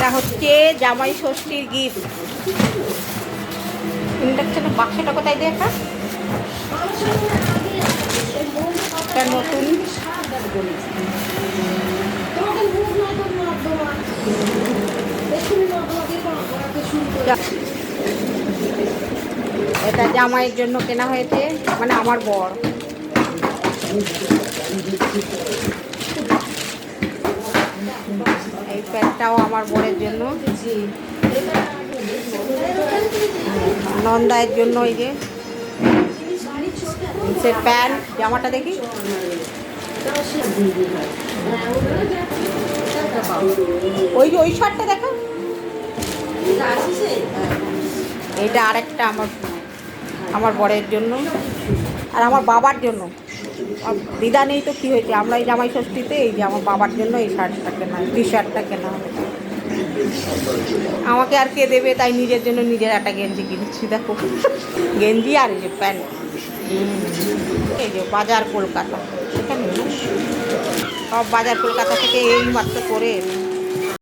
এটা হচ্ছে জামাই ষষ্ঠীর গিফট। ইন্ডাকশনের বাক্সটা কোথায় দেখা? এটা নতুন। এটা জামাইয়ের জন্য কেনা হয়েছে, মানে আমার বর। এই প্যান্টটাও আমার বরের জন্য, নন্দায়ের জন্য। এই যে সে প্যান্ট, জামাটা দেখি। ওই যে ওই শার্টটা দেখো। এইটা আরেকটা আমার বরের জন্য আর আমার বাবার জন্য। দিদা নেই তো কী হয়েছে, আমরা এই জামাই ষষ্ঠীতে এই যে আমার বাবার জন্য এই শার্টটা কেনা, টি শার্টটা কেনা হবে। আমাকে আর কে দেবে, তাই নিজের জন্য নিজের একটা গেঞ্জি কিনেছি। দেখো গেঞ্জি আর এই যে প্যান্ট। এই যে বাজার কলকাতা, এখানে সব বাজার কলকাতা থেকে এই মাত্র করে